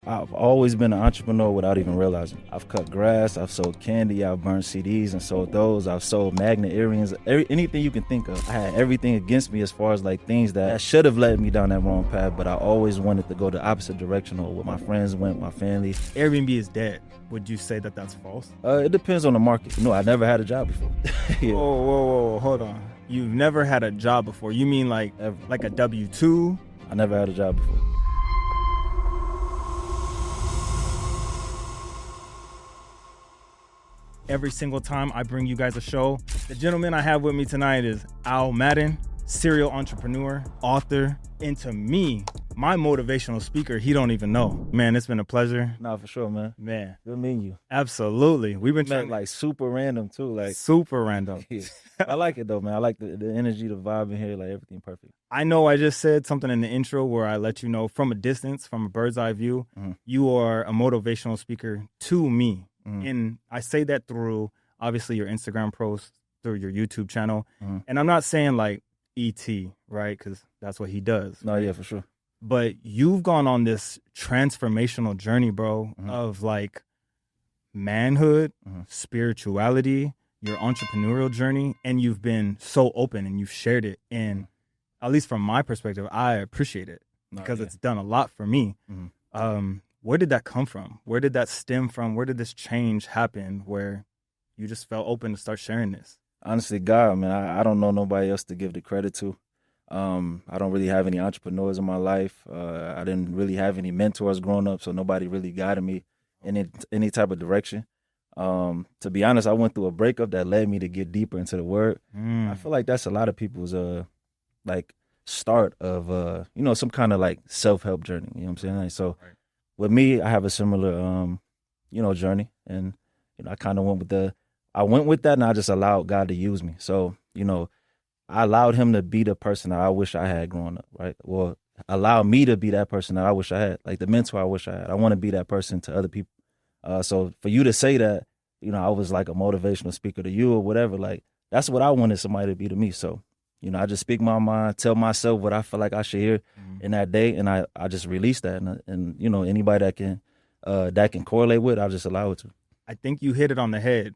I've always been an entrepreneur without even realizing. I've cut grass, I've sold candy, I've burned CDs and sold those. I've sold magnet earrings, anything you can think of. I had everything against me as far as like things that should have led me down that wrong path, but I always wanted to go the opposite direction or what my friends went, my family. Airbnb is dead. Would you say that that's false? It depends on the market. I never had a job before. Yeah. Whoa, hold on. You've never had a job before? You mean like Ever. Like a W-2? I never had a job before. Every single time I bring you guys a show, the gentleman I have with me tonight is Maddin, serial entrepreneur, author, and to me, my motivational speaker, he don't even know. Man, it's been a pleasure. Nah, for sure, man. Man. Good meeting you. Absolutely. We've been trying like super random too. Like super random. Yeah. I like it though, man. I like the energy, the vibe in here, like everything perfect. I know I just said something in the intro where I let you know from a distance, from a bird's eye view, you are a motivational speaker to me. And I say that through, obviously, your Instagram posts, through your YouTube channel. And I'm not saying like E.T., right? Because that's what he does. No, right? yeah, for sure. But you've gone on this transformational journey, bro, of like manhood, spirituality, your entrepreneurial journey. And you've been so open and you've shared it. And at least from my perspective, I appreciate it because it's done a lot for me. Where did that come from? Where did that stem from? Where did this change happen where you just felt open to start sharing this? Honestly, God, man, I don't know nobody else to give the credit to. I don't really have any entrepreneurs in my life. I didn't really have any mentors growing up, so nobody really guided me in any type of direction. To be honest, I went through a breakup that led me to get deeper into the word. I feel like that's a lot of people's like start of some kind of like self-help journey. You know what I'm saying? Like, so with me, I have a similar journey, and I kind of went with that, and I just allowed God to use me. So I allowed Him to be the person that I wish I had growing up, right? Well, allow me to be that person that I wish I had, like the mentor I wish I had. I want to be that person to other people. So for you to say that, I was like a motivational speaker to you or whatever, like that's what I wanted somebody to be to me. So, I just speak my mind, tell myself what I feel like I should hear in that day, and I just release that. And anybody that can correlate with, I'll just allow it to. I think you hit it on the head.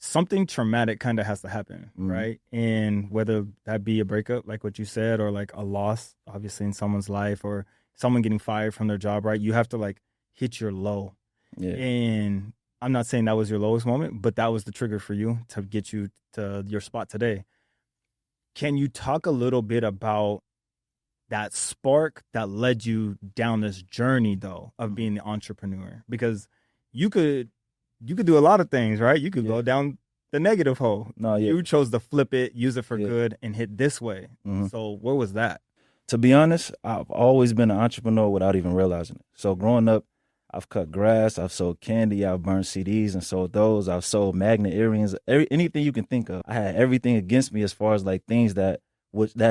Something traumatic kind of has to happen, right? And whether that be a breakup, like what you said, or like a loss, obviously in someone's life, or someone getting fired from their job, right? You have to like hit your low. Yeah. And I'm not saying that was your lowest moment, but that was the trigger for you to get you to your spot today. Can you talk a little bit about that spark that led you down this journey, though, of being the entrepreneur? Because you could do a lot of things, right? You could go down the negative hole. No, yeah. You chose to flip it, use it for good, and hit this way. So where was that? To be honest, I've always been an entrepreneur without even realizing it. So growing up, I've cut grass, I've sold candy, I've burned CDs and sold those. I've sold magnet earrings, anything you can think of. I had everything against me as far as like things that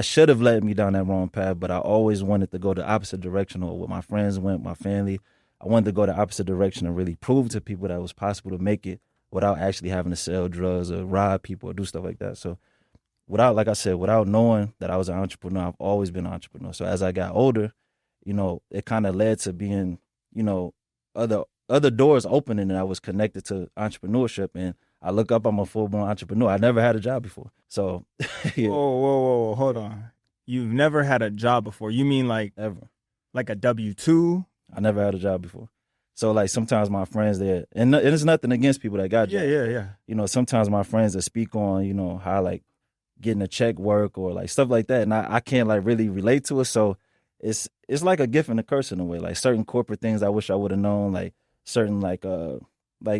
should have led me down that wrong path, but I always wanted to go the opposite direction or what my friends went, my family. I wanted to go the opposite direction and really prove to people that it was possible to make it without actually having to sell drugs or rob people or do stuff like that. So without knowing that I was an entrepreneur, I've always been an entrepreneur. So as I got older, it kind of led to being, other doors opening, and I was connected to entrepreneurship. And I look up, I'm a full-blown entrepreneur. I never had a job before. So, yeah. Whoa, hold on. You've never had a job before? You mean like ever? Like a W-2? I never had a job before. So like sometimes my friends there, and it's nothing against people that got jobs. Yeah. Sometimes my friends that speak on, how like getting a check work or like stuff like that, and I can't like really relate to it. So it's like a gift and a curse in a way. Like certain corporate things I wish I would have known, like certain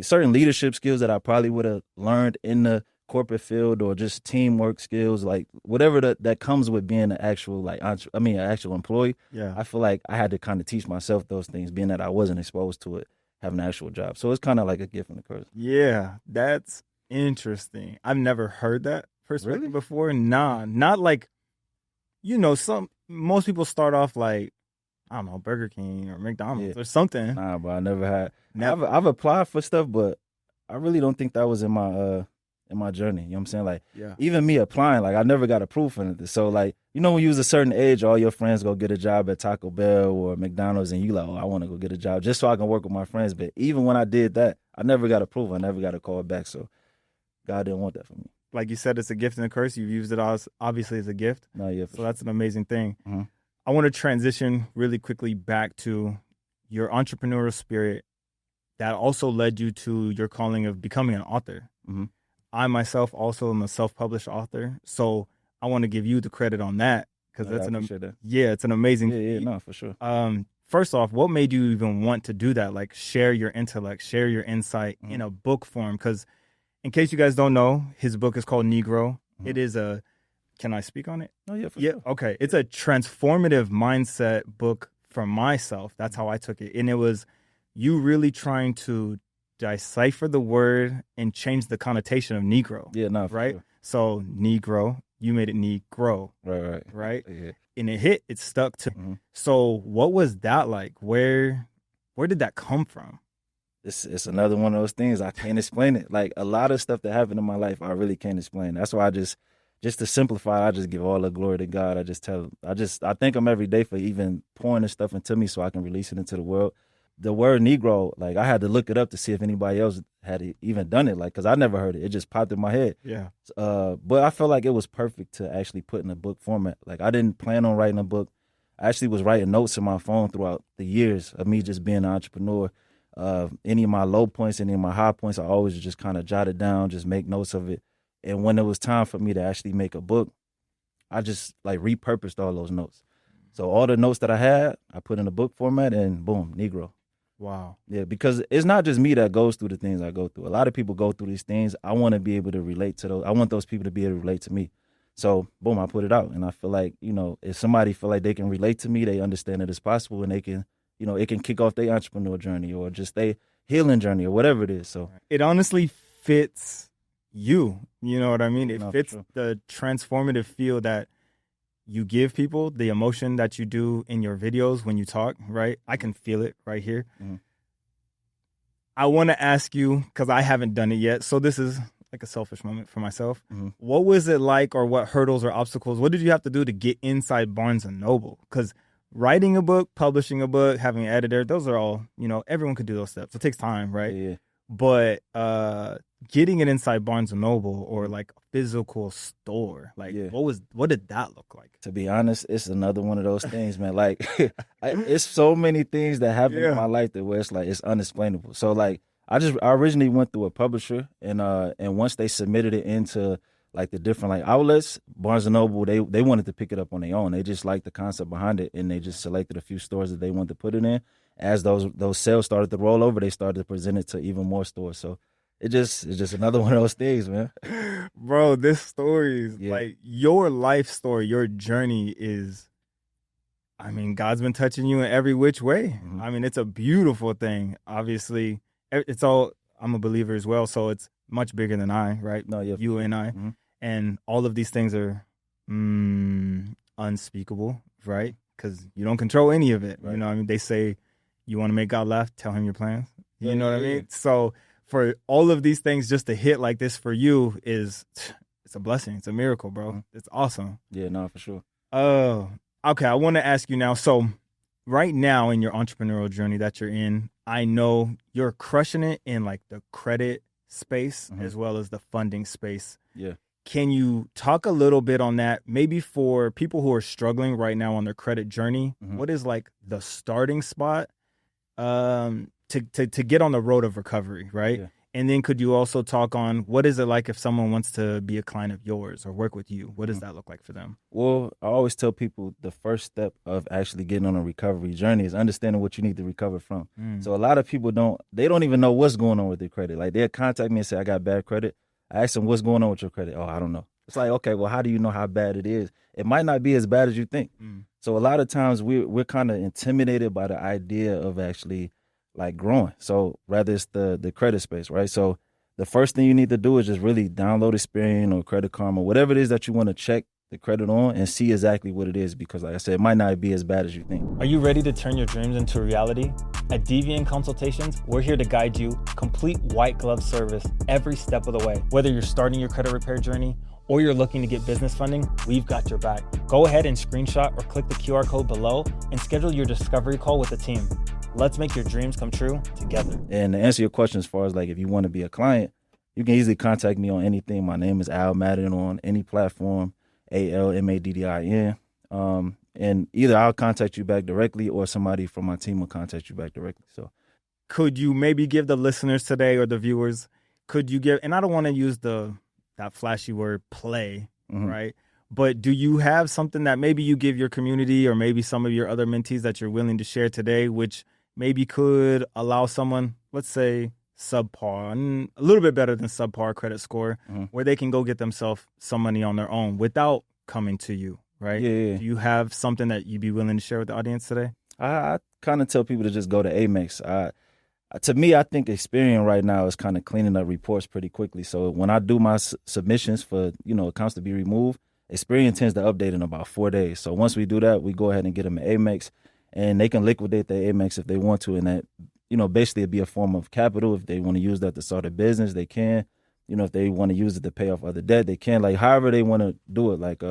certain leadership skills that I probably would have learned in the corporate field, or just teamwork skills, like whatever that comes with being an actual an actual employee. Yeah. I feel like I had to kind of teach myself those things, being that I wasn't exposed to it, having an actual job. So it's kind of like a gift and a curse. Yeah, that's interesting. I've never heard that perspective before. Nah, not like, most people start off like, I don't know, Burger King or McDonald's or something. Nah, but I never had. I've applied for stuff, but I really don't think that was in in my journey. You know what I'm saying? Like, Yeah. even me applying, like, I never got approved for anything. So, like, you know, when you was a certain age, all your friends go get a job at Taco Bell or McDonald's, and you like, oh, I want to go get a job just so I can work with my friends. But even when I did that, I never got approved. I never got a call back. So God didn't want that for me. Like you said, it's a gift and a curse. You've used it obviously as a gift. No, yeah. So that's an amazing thing. Mm-hmm. I want to transition really quickly back to your entrepreneurial spirit that also led you to your calling of becoming an author. Mm-hmm. I myself also am a self-published author, so I want to give you the credit on that because it's an amazing. Yeah, no, for sure. First off, what made you even want to do that? Like, share your intellect, share your insight in a book form. Because, in case you guys don't know, his book is called Negro. It is a. Can I speak on it? Oh yeah, for sure. Okay. It's a transformative mindset book for myself. That's how I took it, and it was you really trying to decipher the word and change the connotation of Negro. Yeah, no, right. Sure. So Negro, you made it Negro. Right. Yeah. And it stuck to. Mm-hmm. So what was that like? Where did that come from? It's another one of those things I can't explain it. Like, a lot of stuff that happened in my life, I really can't explain. That's why I just to simplify, I just give all the glory to God. I thank him every day for even pouring this stuff into me so I can release it into the world. The word Negro, like, I had to look it up to see if anybody else had even done it, like, because I never heard it. It just popped in my head. Yeah. But I felt like it was perfect to actually put in a book format. Like, I didn't plan on writing a book. I actually was writing notes in my phone throughout the years of me just being an entrepreneur. Any of my low points, any of my high points, I always just kind of jot it down, just make notes of it. And when it was time for me to actually make a book, I just, like, repurposed all those notes. So all the notes that I had, I put in a book format, and boom, Negro. Wow. Yeah, because it's not just me that goes through the things I go through. A lot of people go through these things. I want to be able to relate to those. I want those people to be able to relate to me. So, boom, I put it out. And I feel like, you know, if somebody feel like they can relate to me, they understand that it's possible, and they can, you know, it can kick off their entrepreneur journey or just their healing journey or whatever it is. So it honestly fits you. You know what I mean? It fits sure. The transformative feel that you give people, the emotion that you do in your videos when you talk, right? I can feel it right here. Mm-hmm. I want to ask you, because I haven't done it yet, so this is like a selfish moment for myself. Mm-hmm. What was it like, or what hurdles or obstacles, what did you have to do to get inside Barnes & Noble? Because writing a book, publishing a book, having an editor, those are all, you know, everyone could do those steps. It takes time, right? Yeah. But getting it inside Barnes & Noble or like a physical store, like what did that look like? To be honest, it's another one of those things, man. Like, it's so many things that happen in my life that where it's like, it's unexplainable. So, like, I originally went through a publisher, and once they submitted it into, like, the different, like, outlets, Barnes & Noble, they wanted to pick it up on their own. They just liked the concept behind it, and they just selected a few stores that they wanted to put it in. As those sales started to roll over, they started to present it to even more stores. So it's just another one of those things, man. Bro, this story is like your life story, your journey is, I mean, God's been touching you in every which way. Mm-hmm. I mean, it's a beautiful thing. Obviously, I'm a believer as well, so it's much bigger than I, right? No, yeah. You and I. Mm-hmm. And all of these things are unspeakable, right? Because you don't control any of it. Right. You know what I mean? They say, you want to make God laugh, tell him your plans. You know what I mean? So for all of these things just to hit like this for you it's a blessing. It's a miracle, bro. Mm-hmm. It's awesome. Yeah, no, for sure. Okay, I want to ask you now. So right now in your entrepreneurial journey that you're in, I know you're crushing it in like the credit space as well as the funding space. Yeah. Can you talk a little bit on that? Maybe for people who are struggling right now on their credit journey, what is like the starting spot to get on the road of recovery, right? Yeah. And then could you also talk on what is it like if someone wants to be a client of yours or work with you? What does that look like for them? Well, I always tell people the first step of actually getting on a recovery journey is understanding what you need to recover from. So a lot of people don't even know what's going on with their credit. Like, they'll contact me and say, I got bad credit. I ask them, what's going on with your credit? Oh, I don't know. It's like, okay, well, how do you know how bad it is? It might not be as bad as you think. So a lot of times we're kind of intimidated by the idea of actually, like, growing. So rather it's the credit space, right? So the first thing you need to do is just really download Experian or Credit Karma, whatever it is that you want to check the credit on and see exactly what it is, because like I said, it might not be as bad as you think. Are you ready to turn your dreams into reality? At Deviant Consultations, we're here to guide you, complete white glove service every step of the way. Whether you're starting your credit repair journey or you're looking to get business funding, we've got your back. Go ahead and screenshot or click the QR code below and schedule your discovery call with the team. Let's make your dreams come true together. And to answer your question, as far as like if you want to be a client, you can easily contact me on anything. My name is Al Maddin on any platform, ALMADDIN. And either I'll contact you back directly or somebody from my team will contact you back directly. So, could you maybe give the listeners today or the viewers, could you give, and I don't want to use that flashy word play, right? But do you have something that maybe you give your community or maybe some of your other mentees that you're willing to share today, which maybe could allow someone, let's say, subpar, and a little bit better than subpar credit score, where they can go get themselves some money on their own without coming to you, right? Yeah. Do you have something that you'd be willing to share with the audience today? I kind of tell people to just go to Amex. To me, I think Experian right now is kind of cleaning up reports pretty quickly. So when I do my submissions for, accounts to be removed, Experian tends to update in about 4 days. So once we do that, we go ahead and get them at Amex, and they can liquidate their Amex if they want to, and that, basically it'd be a form of capital. If they want to use that to start a business, they can. If they want to use it to pay off other debt, they can. Like, however they want to do it. Like,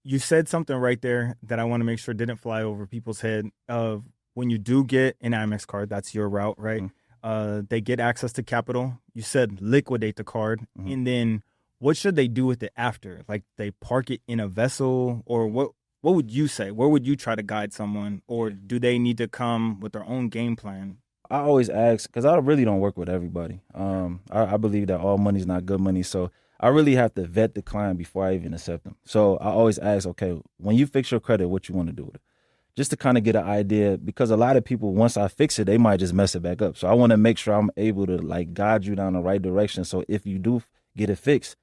you said something right there that I want to make sure didn't fly over people's head. Of when you do get an Amex card, that's your route, right? They get access to capital. You said liquidate the card, and then what should they do with it after? Like, they park it in a vessel, or what would you say? Where would you try to guide someone, or do they need to come with their own game plan? I always ask, because I really don't work with everybody. I believe that all money is not good money, so I really have to vet the client before I even accept them. So I always ask, okay, when you fix your credit, what you want to do with it? Just to kind of get an idea, because a lot of people, once I fix it, they might just mess it back up. So I want to make sure I'm able to like guide you down the right direction. So if you do get it fixed,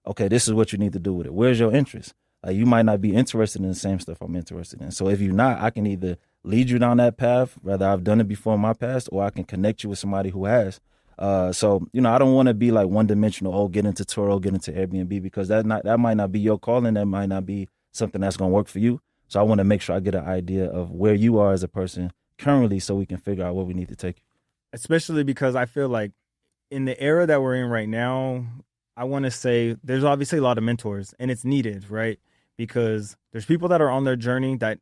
okay, this is what you need to do with it. Where's your interest? Like, you might not be interested in the same stuff I'm interested in. So if you're not, I can either lead you down that path, whether I've done it before in my past, or I can connect you with somebody who has. So, I don't want to be like one-dimensional, get into Turo, get into Airbnb, because that might not be your calling. That might not be something that's going to work for you. So I want to make sure I get an idea of where you are as a person currently, so we can figure out what we need to take you. Especially because I feel like in the era that we're in right now, I want to say there's obviously a lot of mentors, and it's needed, right? Because there's people that are on their journey that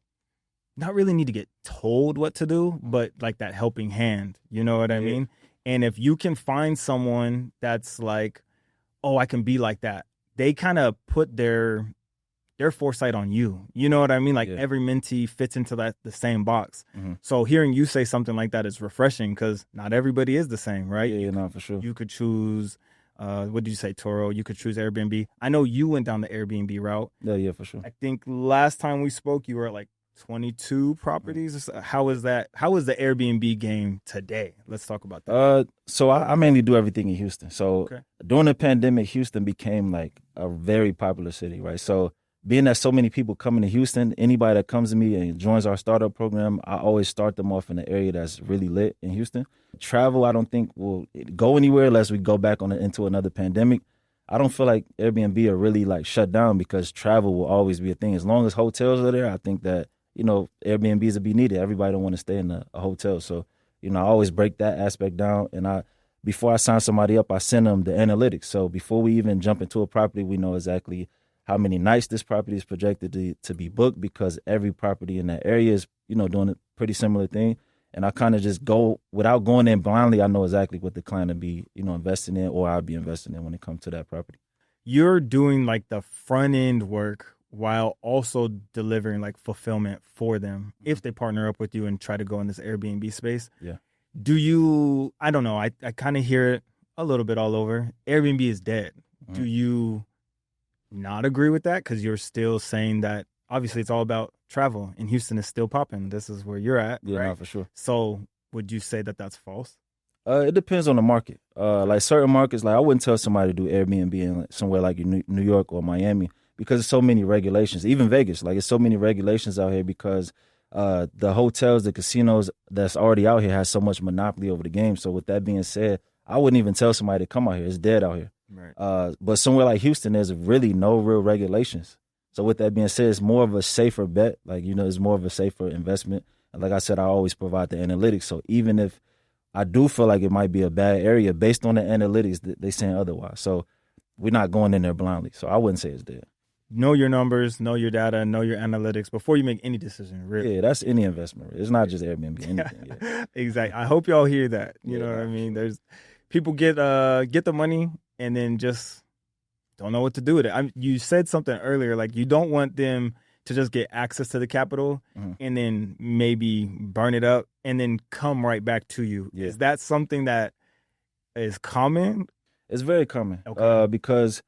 not really need to get told what to do, but like that helping hand, you know what I mean? And if you can find someone that's like, oh, I can be like that, they kind of put their foresight on you. You know what I mean? Like, every mentee fits into the same box. So hearing you say something like that is refreshing, because not everybody is the same, right? Yeah, no, for sure. You could choose, what did you say, Turo? You could choose Airbnb. I know you went down the Airbnb route. Yeah, for sure. I think last time we spoke, you were at like 22 properties. How is that? How is the Airbnb game today? Let's talk about that. So I mainly do everything in Houston. So during the pandemic, Houston became like a very popular city, right? So being that so many people coming to Houston, anybody that comes to me and joins our startup program, I always start them off in an area that's really lit in Houston. Travel, I don't think will go anywhere unless we go back into another pandemic. I don't feel like Airbnb are really like shut down, because travel will always be a thing. As long as hotels are there, I think that, Airbnbs will be needed. Everybody don't want to stay in a hotel. So, I always break that aspect down. And before I sign somebody up, I send them the analytics. So before we even jump into a property, we know exactly how many nights this property is projected to be booked, because every property in that area is, doing a pretty similar thing. And I kind of just go, without going in blindly, I know exactly what the client will be, investing in, or I'll be investing in when it comes to that property. You're doing like the front end work while also delivering like fulfillment for them if they partner up with you and try to go in this Airbnb space. Yeah. Do you, I don't know, I kind of hear it a little bit all over. Airbnb is dead. Do you not agree with that? Because you're still saying that obviously it's all about travel, and Houston is still popping. This is where you're at. Yeah, right? no, for sure. So would you say that that's false? It depends on the market. Like certain markets, like I wouldn't tell somebody to do Airbnb in somewhere like New York or Miami, because there's so many regulations. Even Vegas, like, it's so many regulations out here, because the hotels, the casinos that's already out here has so much monopoly over the game. So with that being said, I wouldn't even tell somebody to come out here. It's dead out here. Right. But somewhere like Houston, there's really no real regulations. So with that being said, it's more of a safer bet. Like, it's more of a safer investment. And like I said, I always provide the analytics. So even if I do feel like it might be a bad area, based on the analytics, they saying otherwise. So we're not going in there blindly. So I wouldn't say it's dead. Know your numbers, know your data, know your analytics before you make any decision. Really. Yeah, that's any investment. It's not just Airbnb. Anything. Yeah. Exactly. I hope y'all hear that. You know what I mean? There's people get the money and then just don't know what to do with it. You said something earlier, like you don't want them to just get access to the capital and then maybe burn it up and then come right back to you. Yeah. Is that something that is common? It's very common because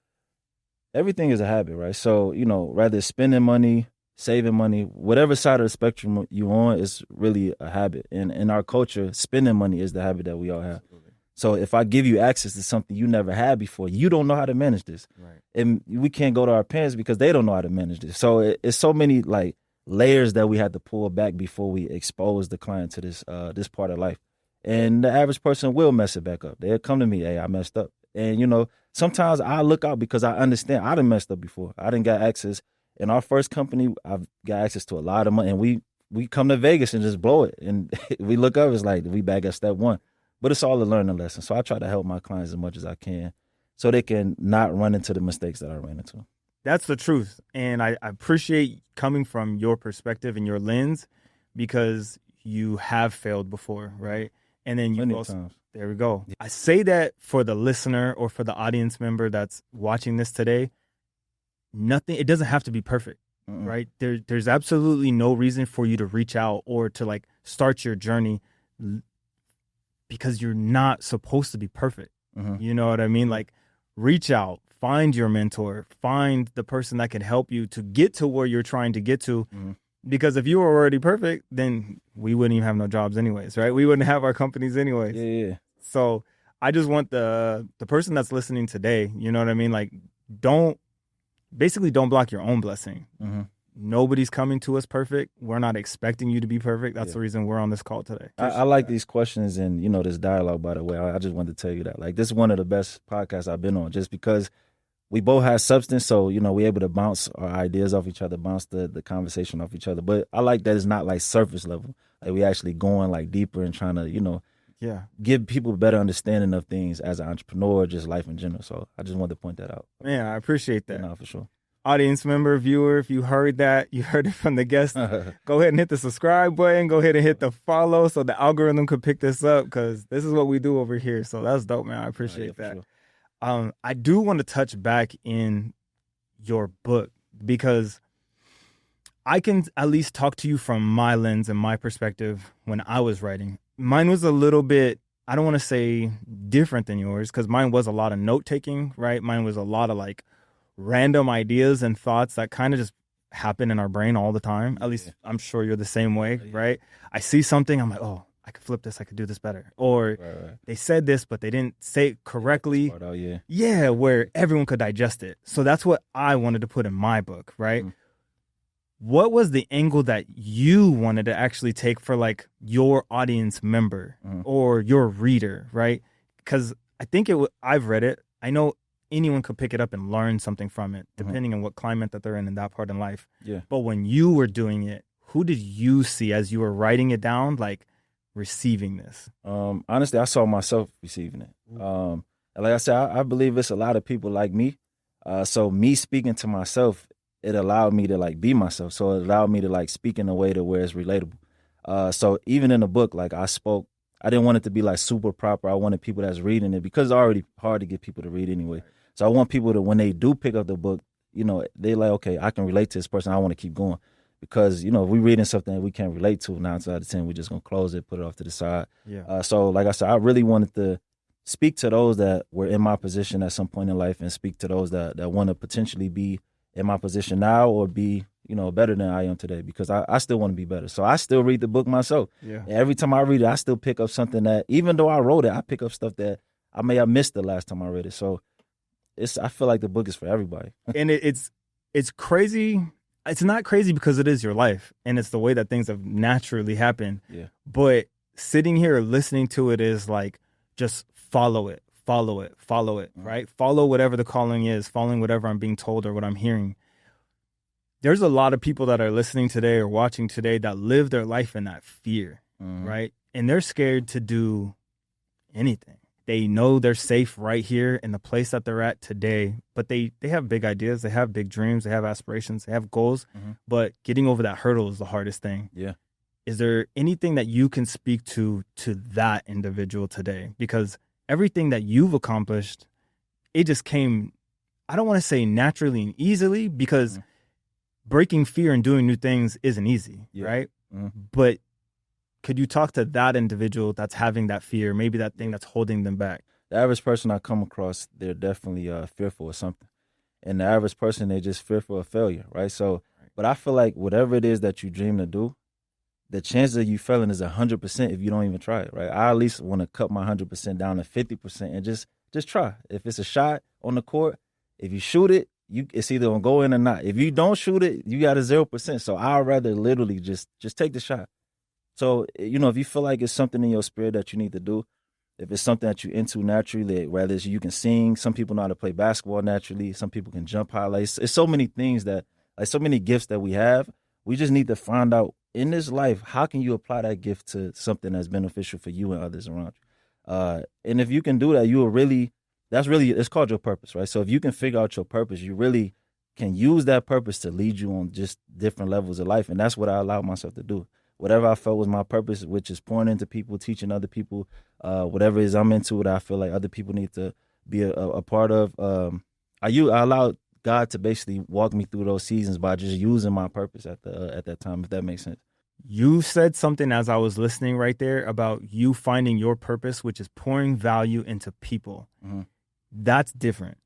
everything is a habit, right? So, rather spending money, saving money, whatever side of the spectrum you're on is really a habit. And in our culture, spending money is the habit that we all have. Absolutely. So if I give you access to something you never had before, you don't know how to manage this. Right. And we can't go to our parents because they don't know how to manage this. So it's so many like layers that we had to pull back before we expose the client to this part of life. And the average person will mess it back up. They'll come to me, hey, I messed up. And, sometimes I look out because I understand I done messed up before. I done got access. In our first company, I've got access to a lot of money. And we come to Vegas and just blow it. And we look up, it's like we back at step one. But it's all a learning lesson. So I try to help my clients as much as I can so they can not run into the mistakes that I ran into. That's the truth. And I appreciate coming from your perspective and your lens because you have failed before, right? And then you also... times. There we go. I say that for the listener or for the audience member that's watching this today, it doesn't have to be perfect, right? There's absolutely no reason for you to reach out or to like start your journey because you're not supposed to be perfect. You know what I mean? Like reach out, find your mentor, find the person that can help you to get to where you're trying to get to. Because if you were already perfect, then we wouldn't even have no jobs anyways, right? We wouldn't have our companies anyways. Yeah. So I just want the person that's listening today, you know what I mean? Like, don't block your own blessing. Nobody's coming to us perfect. We're not expecting you to be perfect. That's the reason we're on this call today. I like these questions and, this dialogue, by the way. I just wanted to tell you that. Like, this is one of the best podcasts I've been on just because we both have substance, so, we're able to bounce our ideas off each other, bounce the conversation off each other. But I like that it's not like surface level. Like we actually going like deeper and trying to, give people a better understanding of things as an entrepreneur, just life in general. So I just wanted to point that out. Man, I appreciate that. No, for sure. Audience member, viewer, if you heard that, you heard it from the guest, go ahead and hit the subscribe button. Go ahead and hit the follow so the algorithm could pick this up because this is what we do over here. So that's dope, man. I appreciate that. Sure. I do want to touch back in your book because I can at least talk to you from my lens and my perspective when I was writing. Mine was a little bit, I don't want to say different than yours because mine was a lot of note taking, right? Mine was a lot of like random ideas and thoughts that kind of just happen in our brain all the time. At least I'm sure you're the same way, right? I see something, I'm like, oh, I could flip this, I could do this better. Or they said this, but they didn't say it correctly. Yeah, where everyone could digest it. So that's what I wanted to put in my book, right? What was the angle that you wanted to actually take for like your audience member or your reader, right? Because I think I've read it. I know anyone could pick it up and learn something from it, depending on what climate that they're in that part in life. Yeah. But when you were doing it, who did you see as you were writing it down, like receiving this? Honestly, I saw myself receiving it. Like I said, I believe it's a lot of people like me. So me speaking to myself, it allowed me to like be myself. So it allowed me to like speak in a way to where it's relatable. So even in the book, like I didn't want it to be like super proper. I wanted people that's reading it because it's already hard to get people to read anyway. So I want people to, when they do pick up the book, they like, okay, I can relate to this person. I want to keep going. Because, if we're reading something that we can't relate to 9 out of 10, we're just going to close it, put it off to the side. Yeah. So like I said, I really wanted to speak to those that were in my position at some point in life and speak to those that want to potentially be in my position now or be, better than I am today because I still want to be better. So I still read the book myself. Yeah. And every time I read it, I still pick up something that, even though I wrote it, I pick up stuff that I may have missed the last time I read it. So I feel like the book is for everybody. And it's crazy. It's not crazy because it is your life and it's the way that things have naturally happened. Yeah. But sitting here listening to it is like, just follow it, right? Follow whatever the calling is, following whatever I'm being told or what I'm hearing. there's a lot of people that are listening today or watching today that live their life in that fear, right? And they're scared to do anything. They know they're safe right here in the place that they're at today, but they have big ideas, they have big dreams, they have aspirations, they have goals, but getting over that hurdle is the hardest thing. Yeah. Is there anything that you can speak to that individual today? Because everything that you've accomplished, it just came, I don't want to say naturally and easily, because breaking fear and doing new things isn't easy, right? But could you talk to that individual that's having that fear, maybe that thing that's holding them back? The average person I come across, they're definitely fearful of something. And the average person, they're just fearful of failure, right? So, but I feel like whatever it is that you dream to do, the chances of you failing is 100% if you don't even try it, right? I at least want to cut my 100% down to 50% and just try. If it's a shot on the court, if you shoot it, it's either gonna go in or not. If you don't shoot it, you got a 0%. So I'd rather literally just take the shot. So, if you feel like it's something in your spirit that you need to do, if it's something that you're into naturally, whether it's you can sing, some people know how to play basketball naturally, some people can jump high. Like, it's so many things so many gifts that we have. We just need to find out in this life, how can you apply that gift to something that's beneficial for you and others around you? And if you can do that, it's called your purpose, right? So if you can figure out your purpose, you really can use that purpose to lead you on just different levels of life. And that's what I allowed myself to do. Whatever I felt was my purpose, which is pouring into people, teaching other people, whatever it is I'm into that I feel like other people need to be a part of. I allowed God to basically walk me through those seasons by just using my purpose at that time, if that makes sense. You said something as I was listening right there about you finding your purpose, which is pouring value into people. That's different.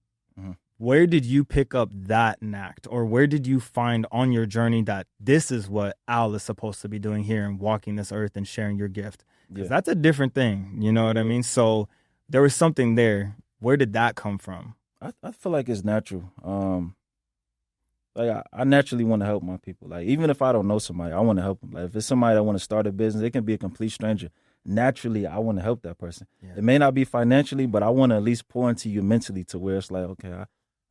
Where did you pick up that knack, or where did you find on your journey that this is what Al is supposed to be doing here and walking this earth and sharing your gift? Because that's a different thing. You know what I mean? So there was something there. Where did that come from? I feel like it's natural. I naturally want to help my people. Like, even if I don't know somebody, I want to help them. Like, if it's somebody that want to start a business, it can be a complete stranger. Naturally, I want to help that person. It may not be financially, but I want to at least pour into you mentally to where it's like, okay,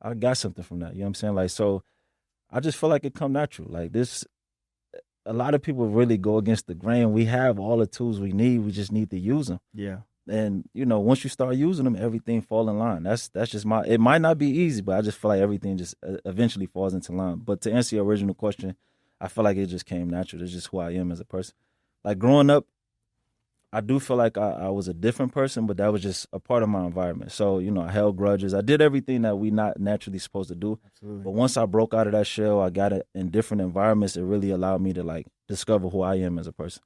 I got something from that. You know what I'm saying? Like, so I just feel like it come natural. Like, a lot of people really go against the grain. We have all the tools we need. We just need to use them. Yeah. And, once you start using them, everything fall in line. That's just it might not be easy, but I just feel like everything just eventually falls into line. But to answer your original question, I feel like it just came natural. It's just who I am as a person. Like, growing up, I do feel like I was a different person, but that was just a part of my environment. So, I held grudges. I did everything that we not naturally supposed to do. Absolutely. But once I broke out of that shell, I got it in different environments. It really allowed me to, like, discover who I am as a person.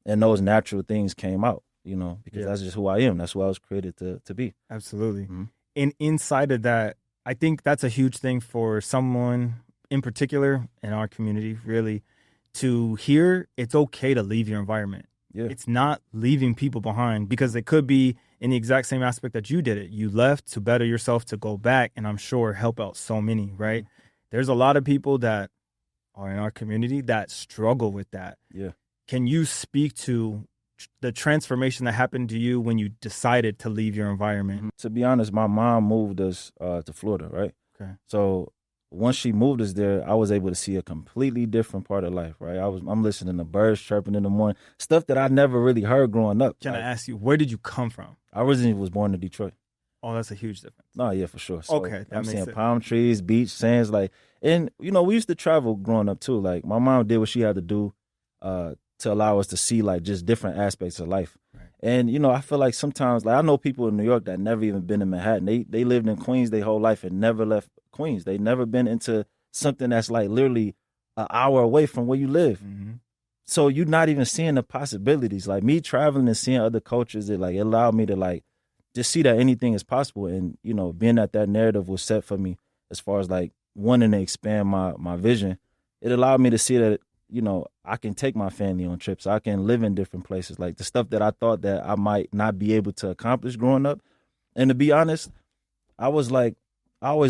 And those natural things came out, because that's just who I am. That's who I was created to be. Absolutely. And inside of that, I think that's a huge thing for someone in particular in our community, really, to hear it's okay to leave your environment. Yeah. It's not leaving people behind, because it could be in the exact same aspect that you did it. You left to better yourself, to go back, and I'm sure help out so many, right? There's a lot of people that are in our community that struggle with that. Yeah. Can you speak to the transformation that happened to you when you decided to leave your environment? To be honest, my mom moved us to Florida, right? Okay. So once she moved us there, I was able to see a completely different part of life, right? I'm listening to birds chirping in the morning, stuff that I never really heard growing up. Can I ask you, where did you come from? I originally was born in Detroit. Oh, that's a huge difference. No, yeah, for sure. So okay, I'm seeing palm trees, beach, sands, and we used to travel growing up too. Like, my mom did what she had to do to allow us to see, like, just different aspects of life. Right. And I feel like sometimes, like, I know people in New York that never even been in Manhattan. They lived in Queens their whole life and never left Queens. They never been into something that's like literally an hour away from where you live. So you're not even seeing the possibilities. Like, me traveling and seeing other cultures, it allowed me to, like, just see that anything is possible. And, being that narrative was set for me as far as, like, wanting to expand my vision, it allowed me to see that, I can take my family on trips. I can live in different places. Like, the stuff that I thought that I might not be able to accomplish growing up. And to be honest, I always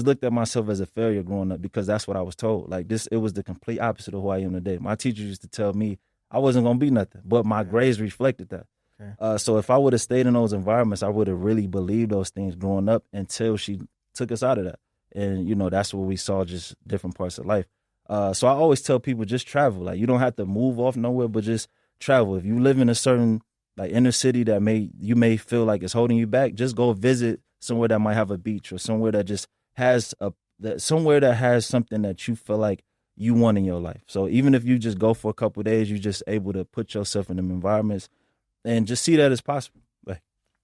looked at myself as a failure growing up, because that's what I was told. Like, it was the complete opposite of who I am today. My teachers used to tell me I wasn't going to be nothing, but my grades reflected that. Okay. So if I would have stayed in those environments, I would have really believed those things growing up until she took us out of that. And, that's where we saw just different parts of life. So I always tell people just travel. Like you don't have to move off nowhere, but just travel. If you live in a certain like inner city that you may feel like it's holding you back, just go visit somewhere that might have a beach or somewhere that just has somewhere that has something that you feel like you want in your life. So even if you just go for a couple of days, you're just able to put yourself in them environments and just see that it's possible.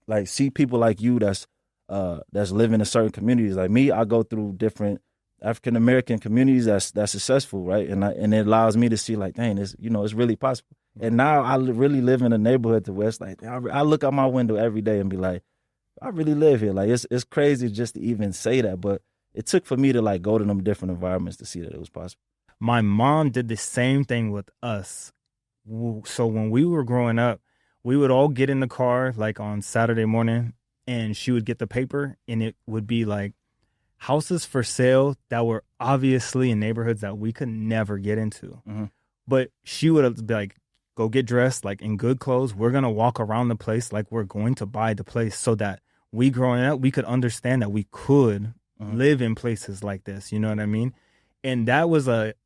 Like see people like you that's living in certain communities. Like me, I go through different African American communities that's successful, right? And it allows me to see like, dang, it's really possible. And now I really live in a neighborhood to where it's like I look out my window every day and be like, I really live here. Like it's crazy just to even say that, but it took for me to like go to them different environments to see that it was possible. My mom did the same thing with us. So when we were growing up, we would all get in the car like on Saturday morning, and she would get the paper, and it would be like houses for sale that were obviously in neighborhoods that we could never get into. Mm-hmm. But she would be like, go get dressed like in good clothes. We're going to walk around the place like we're going to buy the place, so that we growing up, we could understand that we could live in places like this. You know what I mean? And that was it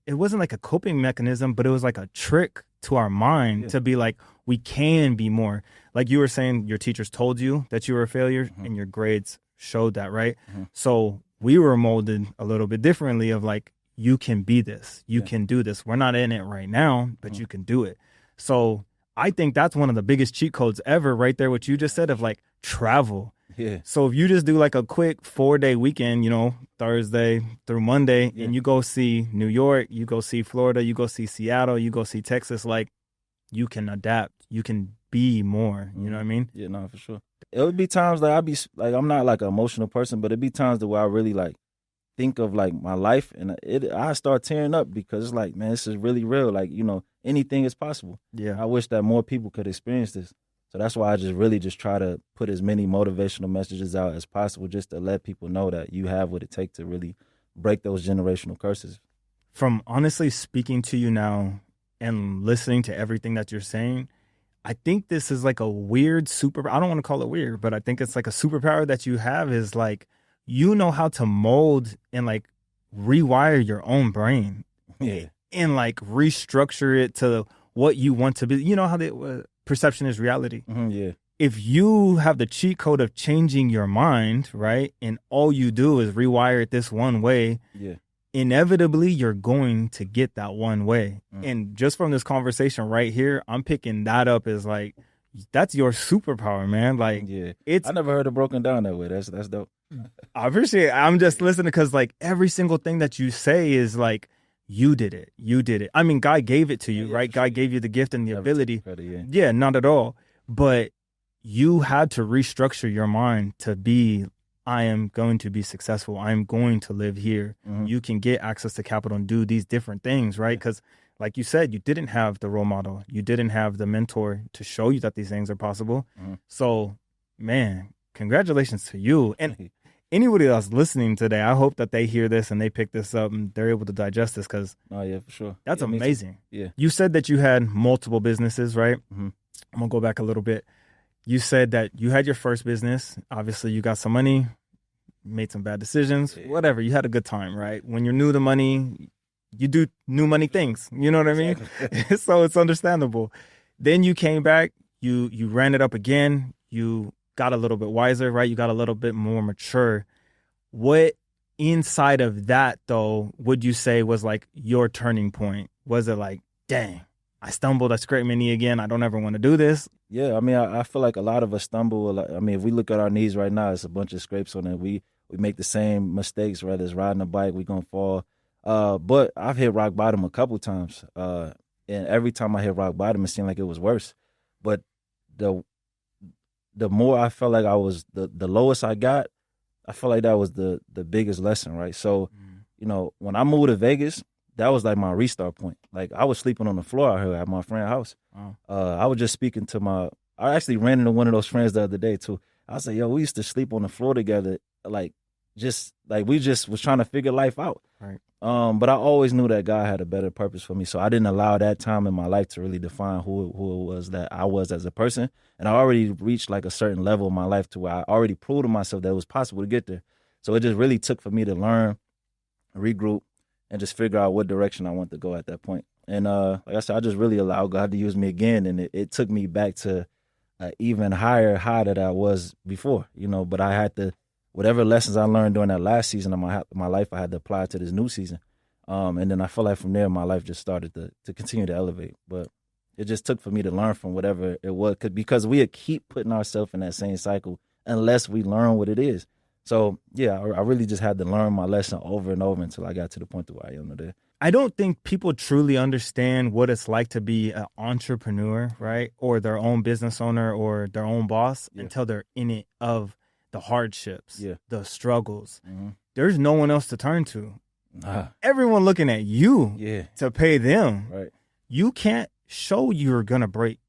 wasn't like a coping mechanism, but it was like a trick to our mind to be like, we can be more. Like you were saying, your teachers told you that you were a failure and your grades showed that, right? So we were molded a little bit differently of like, you can be this, you can do this. We're not in it right now, but you can do it. So I think that's one of the biggest cheat codes ever right there, what you just said of like travel. Yeah. So if you just do like a quick 4-day weekend, Thursday through Monday, and you go see New York, you go see Florida, you go see Seattle, you go see Texas, like you can adapt, you can be more, you know what I mean? Yeah, no, for sure. It would be times like I'm not like an emotional person, but it'd be times where I really like think of like my life and I start tearing up because it's like, man, this is really real. Like, anything is possible. Yeah. I wish that more people could experience this. So that's why I just try to put as many motivational messages out as possible, just to let people know that you have what it takes to really break those generational curses. From honestly speaking to you now and listening to everything that you're saying, I think this is like a weird I don't want to call it weird, but I think it's like a superpower that you have is like, you know how to mold and like rewire your own brain. Yeah. And like restructure it to what you want to be. You know how perception is reality. Yeah. If you have the cheat code of changing your mind, right, and all you do is rewire it this one way, inevitably you're going to get that one way. And just from this conversation right here, I'm picking that up as like, that's your superpower, man. Like, I never heard it broken down that way. That's dope. I appreciate it. I'm just listening because like every single thing that you say is like, you did it. You did it. I mean, God gave it to you, right? God gave you the gift and the ability. Yeah, not at all. But you had to restructure your mind to be, I am going to be successful. I am going to live here. You can get access to capital and do these different things, right? Because like you said, you didn't have the role model. You didn't have the mentor to show you that these things are possible. So, man, congratulations to you. And anybody that's listening today, I hope that they hear this and they pick this up and they're able to digest this because for sure. That's amazing. Yeah. You said that you had multiple businesses, right? I'm going to go back a little bit. You said that you had your first business. Obviously, you got some money, made some bad decisions, whatever. You had a good time, right? When you're new to money, you do new money things. You know what I mean? So it's understandable. Then you came back, you ran it up again. You got a little bit wiser, right? You got a little bit more mature. What inside of that, though, would you say was like your turning point? Was it like, dang, I stumbled, I scraped my knee again, I don't ever want to do this? Yeah, I mean, I feel like a lot of us stumble. I mean, if we look at our knees right now, it's a bunch of scrapes on it. We make the same mistakes, whether it's riding a bike, we going to fall. But I've hit rock bottom a couple times. And every time I hit rock bottom, it seemed like it was worse. But the more I felt like I was, the lowest I got, I felt like that was the biggest lesson, right? So, when I moved to Vegas, that was like my restart point. Like I was sleeping on the floor out here at my friend's house. I was just speaking to I actually ran into one of those friends the other day too. I said, yo, we used to sleep on the floor together. Like we just was trying to figure life out. Right. But I always knew that God had a better purpose for me. So I didn't allow that time in my life to really define who it was that I was as a person. And I already reached like a certain level in my life to where I already proved to myself that it was possible to get there. So it just really took for me to learn, regroup, and just figure out what direction I want to go at that point. And like I said, I just really allowed God to use me again, and it took me back to an even higher high that I was before, But I had to, whatever lessons I learned during that last season of my life, I had to apply to this new season. And then I feel like from there, my life just started to continue to elevate. But it just took for me to learn from whatever it was, because we would keep putting ourselves in that same cycle unless we learn what it is. So, yeah, I really just had to learn my lesson over and over until I got to the point where I am today. I don't think people truly understand what it's like to be an entrepreneur, right? Or their own business owner or their own boss until they're in it of the hardships, the struggles. Mm-hmm. There's no one else to turn to. Everyone looking at you to pay them. Right. You can't show you're going to break.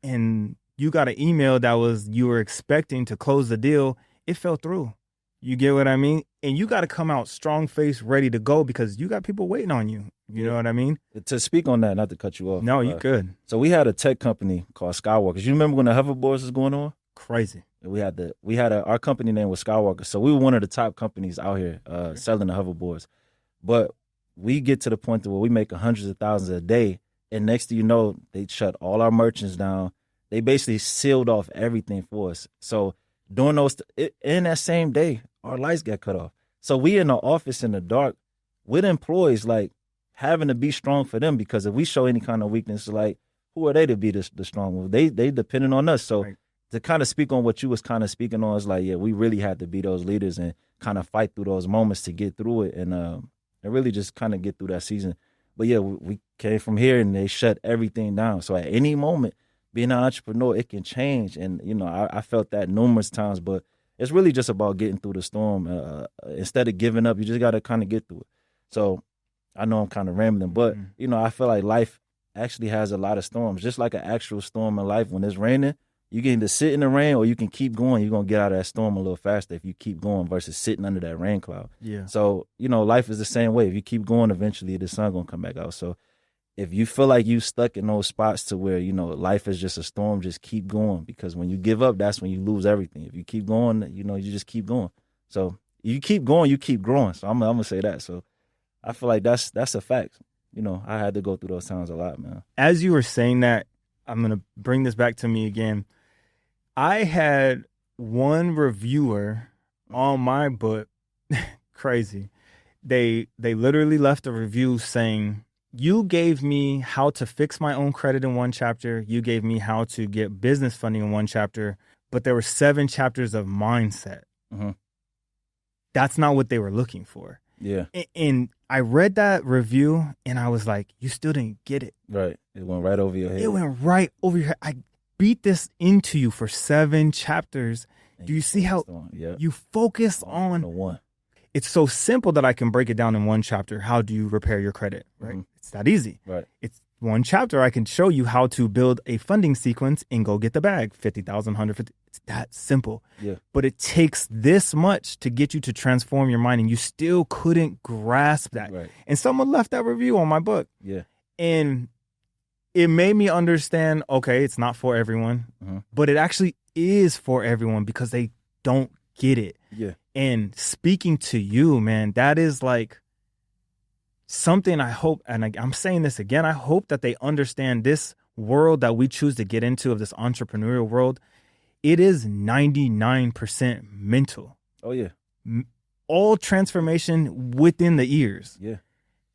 And you got an email that was you were expecting to close the deal. It fell through. You get what I mean? And you got to come out strong-faced, ready to go because you got people waiting on you. You know what I mean? To speak on that, not to cut you off. No, you good. So we had a tech company called Skywalker. You remember when the hoverboards was going on? Crazy. Our company name was Skywalker. So we were one of the top companies out here selling the hoverboards. But we get to the point where we make hundreds of thousands a day, and next thing you know, they shut all our merchants down. They basically sealed off everything for us. So during in that same day, our lights got cut off. So we in the office in the dark with employees, like having to be strong for them, because if we show any kind of weakness, like who are they to be the strong one? They depending on us. So to kind of speak on what you was kind of speaking on is like, we really had to be those leaders and kind of fight through those moments to get through it and really just kind of get through that season. But we came from here and they shut everything down. So at any moment, being an entrepreneur, it can change. And, I felt that numerous times, but it's really just about getting through the storm. Instead of giving up, you just got to kind of get through it. So I know I'm kind of rambling, but, I feel like life actually has a lot of storms, just like an actual storm in life. When it's raining, you can either sit in the rain or you can keep going. You're going to get out of that storm a little faster if you keep going versus sitting under that rain cloud. Yeah. So, life is the same way. If you keep going, eventually the sun going to come back out. So if you feel like you stuck in those spots to where, life is just a storm, just keep going, because when you give up, that's when you lose everything. If you keep going, you just keep going. So you keep going, you keep growing. So I'm going to say that. So I feel like that's a fact. I had to go through those times a lot, man. As you were saying that, I'm going to bring this back to me again. I had one reviewer on my book, crazy. They literally left a review saying, you gave me how to fix my own credit in one chapter. You gave me how to get business funding in one chapter, but there were 7 chapters of mindset. Mm-hmm. That's not what they were looking for. Yeah. And I read that review and I was like, you still didn't get it. Right. It went right over your head. It went right over your head. I beat this into you for 7 chapters. Do you see how you focus on the one? It's so simple that I can break it down in one chapter. How do you repair your credit? Right. Mm-hmm. It's that easy. Right. It's one chapter. I can show you how to build a funding sequence and go get the bag. 50,000, 150. It's that simple. Yeah. But it takes this much to get you to transform your mind, and you still couldn't grasp that. Right. And someone left that review on my book. Yeah. And it made me understand, okay, it's not for everyone, but it actually is for everyone because they don't get it. Yeah. And speaking to you, man, that is like something I hope, and I'm saying this again, I hope that they understand this world that we choose to get into, of this entrepreneurial world. It is 99% mental. Oh, yeah. All transformation within the ears. Yeah.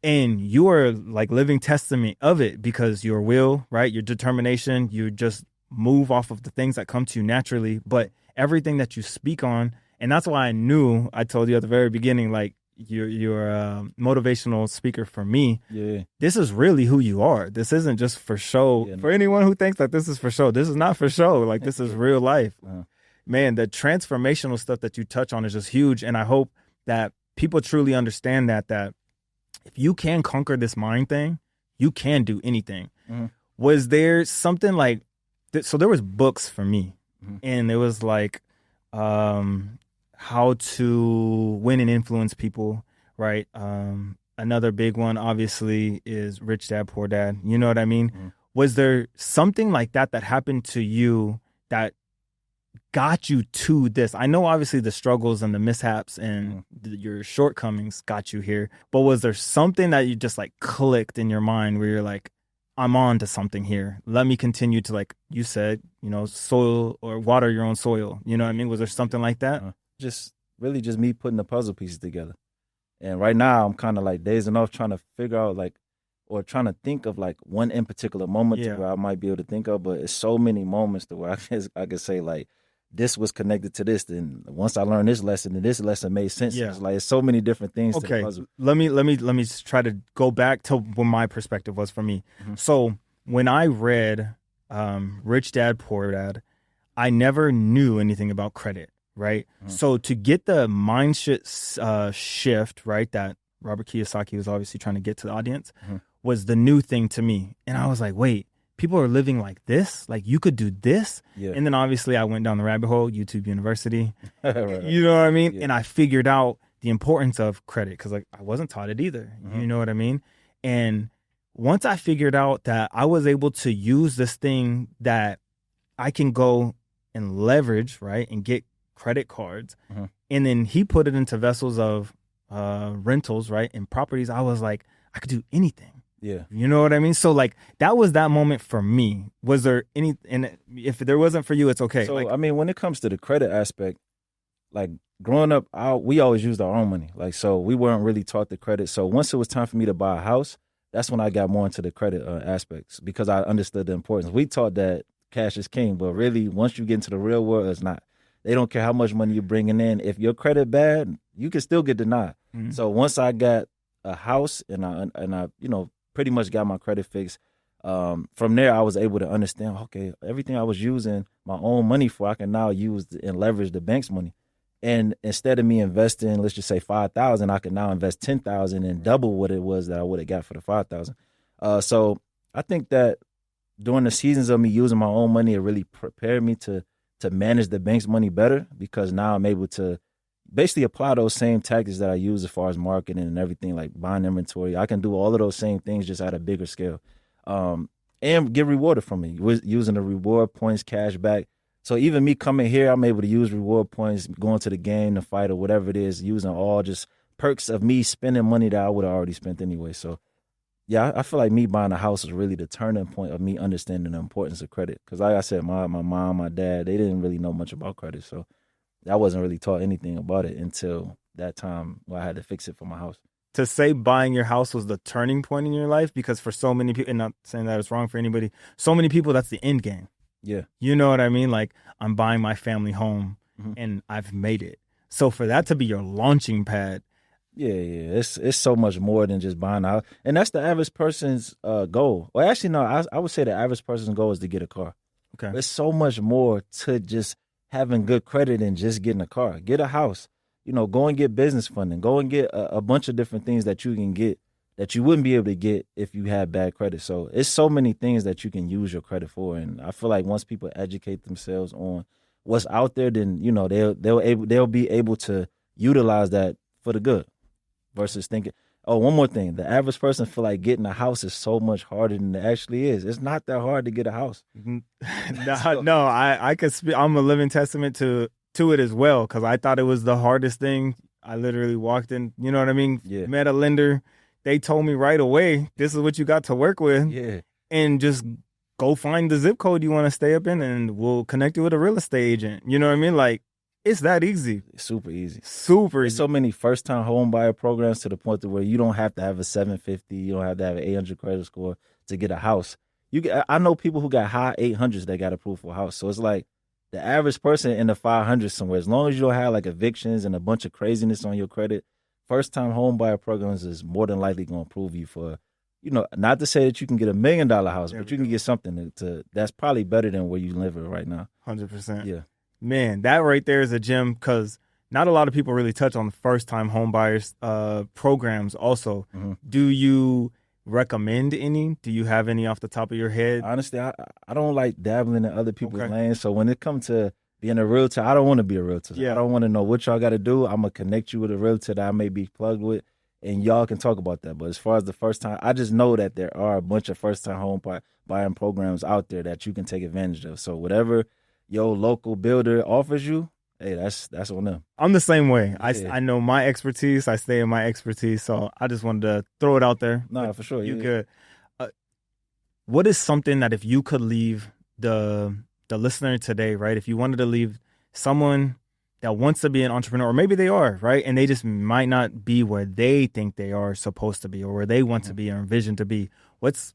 And you are like living testament of it, because your will, right? Your determination, you just move off of the things that come to you naturally, but everything that you speak on. And that's why I told you at the very beginning, like you're a motivational speaker for me. Yeah. This is really who you are. This isn't just for show. Yeah, for anyone who thinks that this is for show, this is not for show. Like this is real life. Man, the transformational stuff that you touch on is just huge. And I hope that people truly understand that if you can conquer this mind thing, you can do anything. Was there something like, so there was books for me, and it was like how to win and influence people, right? Another big one, obviously, is Rich Dad, Poor Dad. You know what I mean? Was there something like that happened to you that got you to this? I know obviously the struggles and the mishaps and your shortcomings got you here, but was there something that you just like clicked in your mind where you're like, I'm on to something here. Let me continue to, like you said, soil or water your own soil. You know what I mean? Was there something like that? Just really just me putting the puzzle pieces together. And right now I'm kind of like dazing off trying to figure out or trying to think of like one in particular moment to where I might be able to think of, but it's so many moments to where I can say like, this was connected to this. Then once I learned this lesson, then this lesson made sense. Yeah. It's so many different things. Okay, to the puzzle. let me try to go back to what my perspective was for me. So when I read Rich Dad Poor Dad, I never knew anything about credit, right? So to get the mindset shift, right, that Robert Kiyosaki was obviously trying to get to the audience, was the new thing to me, and I was like, wait. People are living like this? Like, you could do this? Yeah. And then, obviously, I went down the rabbit hole, YouTube University. Right. You know what I mean? Yeah. And I figured out the importance of credit because, like, I wasn't taught it either. You know what I mean? And once I figured out that I was able to use this thing that I can go and leverage, right, and get credit cards, and then he put it into vessels of rentals, right, and properties, I was like, I could do anything. Yeah. You know what I mean? So like that was that moment for me. Was there any, and if there wasn't for you, it's okay. So, like, I mean, when it comes to the credit aspect, like growing up, we always used our own money. Like, so we weren't really taught the credit. So once it was time for me to buy a house, that's when I got more into the credit aspects because I understood the importance. We taught that cash is king, but really once you get into the real world, it's not. They don't care how much money you're bringing in. If your credit bad, you can still get denied. So once I got a house and I pretty much got my credit fixed. From there, I was able to understand, okay, everything I was using my own money for, I can now use and leverage the bank's money. And instead of me investing, let's just say $5,000, I can now invest $10,000 and double what it was that I would have got for the $5,000. So I think that during the seasons of me using my own money, it really prepared me to manage the bank's money better because now I'm able to basically apply those same tactics that I use as far as marketing and everything, like buying inventory. I can do all of those same things just at a bigger scale and get rewarded from it using the reward points, cash back. So even me coming here, I'm able to use reward points, going to the game, the fight, or whatever it is, using all just perks of me spending money that I would have already spent anyway. So, yeah, I feel like me buying a house is really the turning point of me understanding the importance of credit. Because like I said, my mom, my dad, they didn't really know much about credit. So I wasn't really taught anything about it until that time where I had to fix it for my house. To say buying your house was the turning point in your life, because for so many people, and not saying that it's wrong for anybody, so many people, that's the end game. Yeah. You know what I mean? Like, I'm buying my family home and I've made it. So for that to be your launching pad. Yeah. It's so much more than just buying a house. And that's the average person's goal. Well, actually, no, I would say the average person's goal is to get a car. Okay. There's so much more to just having good credit than just getting a car. Get a house. Go and get business funding. Go and get a bunch of different things that you can get that you wouldn't be able to get if you had bad credit. So it's so many things that you can use your credit for. And I feel like once people educate themselves on what's out there, then, they'll be able to utilize that for the good versus thinking, oh, one more thing. The average person feel like getting a house is so much harder than it actually is. It's not that hard to get a house. No, I could speak. I'm a living testament to it as well, because I thought it was the hardest thing. I literally walked in, you know what I mean? Yeah. Met a lender. They told me right away, this is what you got to work with. Yeah. And just go find the zip code you want to stay up in, and we'll connect you with a real estate agent. You know what I mean? Like, it's that easy. It's super easy. Super easy. There's so many first-time home buyer programs to the point to where you don't have to have a 750, you don't have to have an 800 credit score to get a house. I know people who got high 800s that got approved for a house. So it's like the average person in the 500s somewhere, as long as you don't have like evictions and a bunch of craziness on your credit, first-time home buyer programs is more than likely going to approve you for, not to say that you can get $1 million house, but you can get something that's probably better than where you live right now. 100%. Yeah. Man, that right there is a gem, because not a lot of people really touch on the first-time home buyers programs also. Do you recommend any? Do you have any off the top of your head? Honestly, I don't like dabbling in other people's lanes. So when it comes to being a realtor, I don't want to be a realtor. Yeah. I don't want to know what y'all got to do. I'm going to connect you with a realtor that I may be plugged with, and y'all can talk about that. But as far as the first time, I just know that there are a bunch of first-time home buying programs out there that you can take advantage of. So whatever your local builder offers you, hey, that's on them. I'm the same way. Yeah. I know my expertise. I stay in my expertise. So I just wanted to throw it out there. No, for sure. You good. What is something that if you could leave the listener today, right? If you wanted to leave someone that wants to be an entrepreneur, or maybe they are, right? And they just might not be where they think they are supposed to be or where they want to be or envision to be. Let's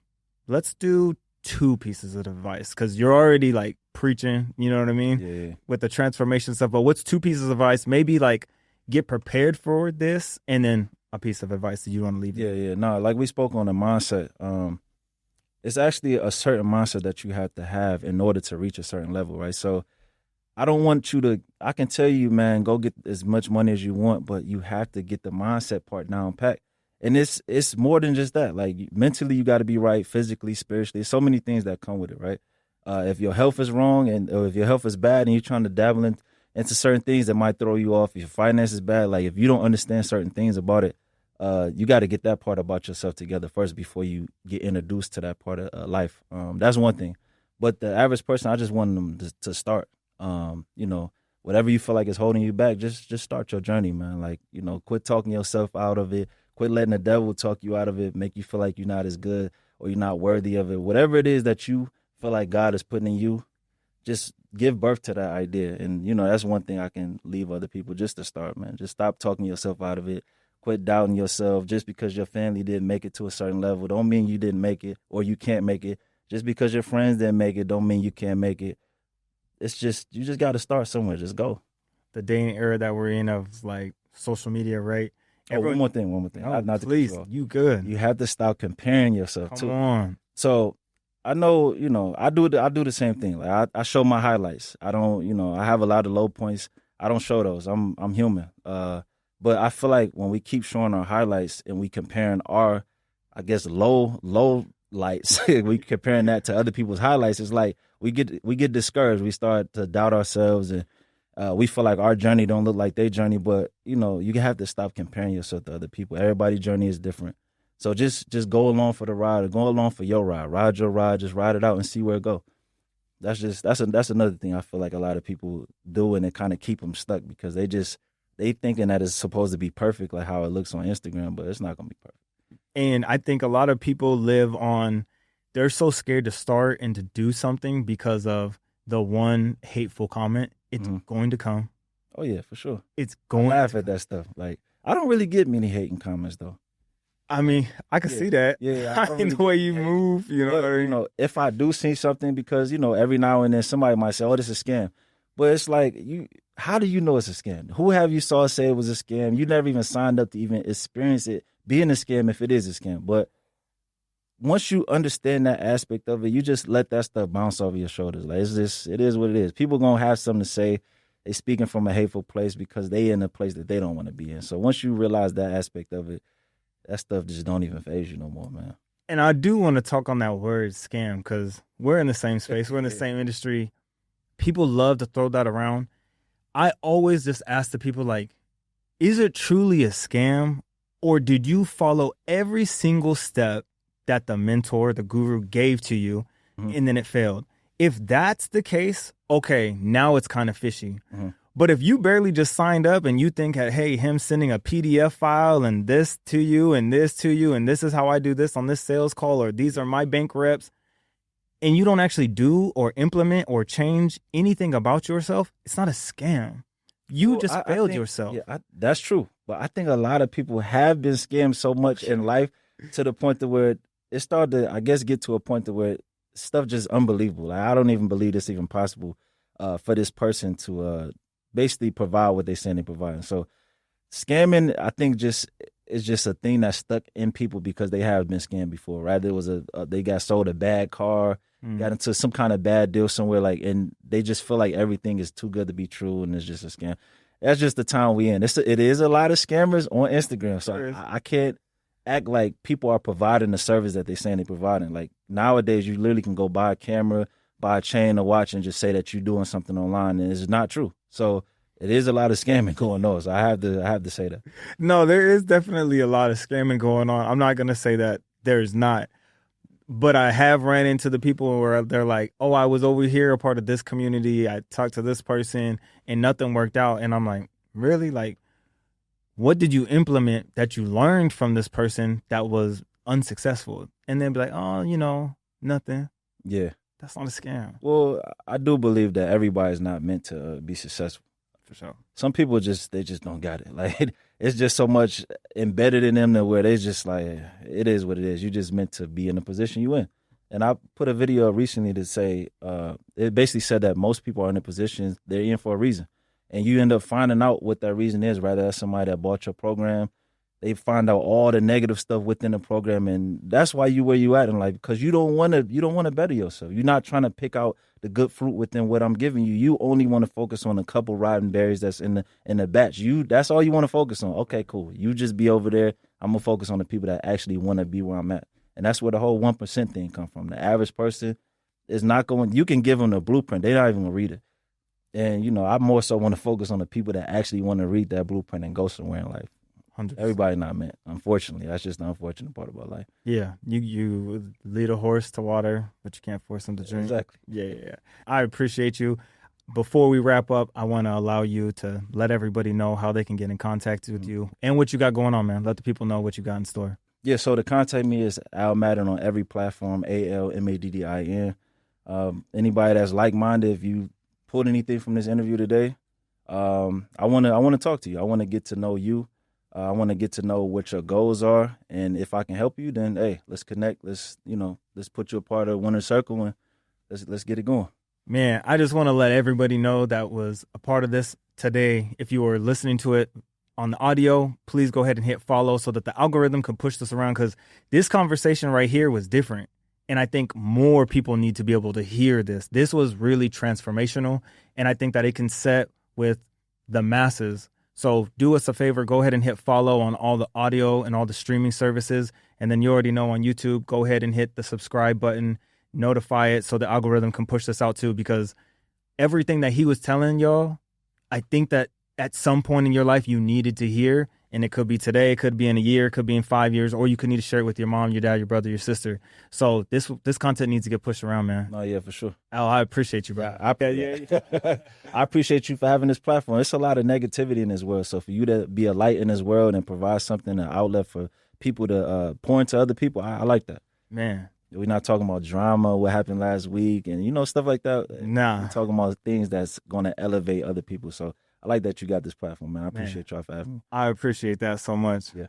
do 2 pieces of advice, because you're already like preaching, you know what I mean? Yeah. With the transformation stuff. But what's 2 pieces of advice? Maybe like get prepared for this, and then a piece of advice that you want to leave. Yeah. No, like we spoke on the mindset. It's actually a certain mindset that you have to have in order to reach a certain level, right? So I don't want you to, I can tell you, man, go get as much money as you want, but you have to get the mindset part down pat. And it's more than just that. Like mentally, you got to be right, physically, spiritually. There's so many things that come with it, right? If your health is wrong or if your health is bad and you're trying to dabble into certain things that might throw you off, if your finance is bad, like if you don't understand certain things about it, you got to get that part about yourself together first before you get introduced to that part of life. That's one thing. But the average person, I just want them to start. Whatever you feel like is holding you back, just start your journey, man. Like, quit talking yourself out of it. Quit letting the devil talk you out of it, make you feel like you're not as good or you're not worthy of it. Whatever it is that you feel like God is putting in you, just give birth to that idea. And, that's one thing I can leave other people just to start, man. Just stop talking yourself out of it. Quit doubting yourself. Just because your family didn't make it to a certain level don't mean you didn't make it or you can't make it. Just because your friends didn't make it don't mean you can't make it. It's just, you just got to start somewhere. Just go. The day and era that we're in of like social media, right? One more thing. Oh, not please, you good. You have to stop comparing yourself Come too. on. So I know, I do the same thing. Like I show my highlights. I don't, I have a lot of low points. I don't show those. I'm human. But I feel like when we keep showing our highlights and we comparing our, I guess, low lights, we comparing that to other people's highlights, it's like we get discouraged. We start to doubt ourselves and we feel like our journey don't look like their journey. But, you have to stop comparing yourself to other people. Everybody's journey is different. So just go along for the ride or go along for your ride. Ride your ride, just ride it out and see where it go. That's another thing I feel like a lot of people do, and it kind of keep them stuck because they thinking that it's supposed to be perfect, like how it looks on Instagram, but it's not going to be perfect. And I think a lot of people they're so scared to start and to do something because of the one hateful comment. It's going to come. Oh, yeah, for sure. It's going I laugh at that stuff. Like, I don't really get many hating comments, though. I mean, I can see that. Yeah. In the way you move, if I do see something, because, every now and then somebody might say, oh, this is a scam. But it's like, how do you know it's a scam? Who have you saw say it was a scam? You never even signed up to even experience it being a scam if it is a scam. But once you understand that aspect of it, you just let that stuff bounce off your shoulders. Like, it is what it is. People going to have something to say. They speaking from a hateful place because they in a place that they don't want to be in. So once you realize that aspect of it, that stuff just don't even faze you no more, man. And I do want to talk on that word scam because we're in the same space. We're in the same industry. People love to throw that around. I always just ask the people, like, is it truly a scam, or did you follow every single step that the mentor, the guru gave to you, and then it failed? If that's the case, okay, now it's kind of fishy. But if you barely just signed up and you think, hey, him sending a PDF file and this to you and this to you and this is how I do this on this sales call, or these are my bank reps, and you don't actually do or implement or change anything about yourself, it's not a scam. You failed yourself. Yeah, that's true. But I think a lot of people have been scammed so much in life to the point to where it started to, I guess, get to a point to where stuff just unbelievable. Like, I don't even believe it's even possible for this person to basically provide what they say they provide. So scamming, I think, is just a thing that's stuck in people because they have been scammed before, right? There was they got sold a bad car, got into some kind of bad deal somewhere, and they just feel like everything is too good to be true and it's just a scam. That's just the time we in. It is a lot of scammers on Instagram, so I can't act like people are providing the service that they're saying they're providing. Like, nowadays, you literally can go buy a camera, buy a chain, a watch, and just say that you're doing something online, and it's not true. So it is a lot of scamming going on. So I have to say that. No, there is definitely a lot of scamming going on. I'm not going to say that there's not. But I have ran into the people where they're like, oh, I was over here, a part of this community. I talked to this person and nothing worked out. And I'm like, really? Like, what did you implement that you learned from this person that was unsuccessful? And then be like, oh, nothing. Yeah. That's not a scam. Well, I do believe that everybody's not meant to be successful. For sure. Some people just don't got it. Like, it's just so much embedded in them that where they just like, it is what it is. You just meant to be in the position you in. And I put a video recently to say, it basically said that most people are in a position, they're in for a reason. And you end up finding out what that reason is, rather as somebody that bought your program. They find out all the negative stuff within the program, and that's why you where you at in life, because you don't want to better yourself. You're not trying to pick out the good fruit within what I'm giving you. You only want to focus on a couple rotten berries that's in the batch. That's all you want to focus on. Okay, cool. You just be over there. I'm gonna focus on the people that actually want to be where I'm at, and that's where the whole 1% thing come from. The average person is not going. You can give them the blueprint. They're not even gonna read it. And I more so want to focus on the people that actually want to read that blueprint and go somewhere in life. 100%. Everybody not meant. Unfortunately, that's just the unfortunate part about life. Yeah, you lead a horse to water, but you can't force him to drink. Exactly. Yeah. I appreciate you. Before we wrap up, I want to allow you to let everybody know how they can get in contact with you and what you got going on, man. Let the people know what you got in store. Yeah, so to contact me is Al Maddin on every platform, ALMADDIN. Anybody that's like-minded, if you pulled anything from this interview today, I want to talk to you. I want to get to know you. I want to get to know what your goals are, and if I can help you, then hey, let's connect. Let's put you a part of Winner's Circle, and let's get it going. Man, I just want to let everybody know that was a part of this today. If you were listening to it on the audio, please go ahead and hit follow so that the algorithm can push this around, because this conversation right here was different. And I think more people need to be able to hear this. This was really transformational, and I think that it can set with the masses. So do us a favor, go ahead and hit follow on all the audio and all the streaming services. And then you already know on YouTube, go ahead and hit the subscribe button, notify it so the algorithm can push this out too, because everything that he was telling y'all, I think that at some point in your life you needed to hear. And it could be today, it could be in a year, it could be in 5 years, or you could need to share it with your mom, your dad, your brother, your sister. So this content needs to get pushed around, man. Oh, yeah, for sure. Al, I appreciate you, bro. I appreciate you for having this platform. It's a lot of negativity in this world. So for you to be a light in this world and provide something, an outlet for people to pour into other people, I like that. Man. We're not talking about drama, what happened last week, and stuff like that. Nah. We're talking about things that's going to elevate other people. So I like that you got this platform, man. I appreciate y'all for having me. I appreciate that so much. Yeah.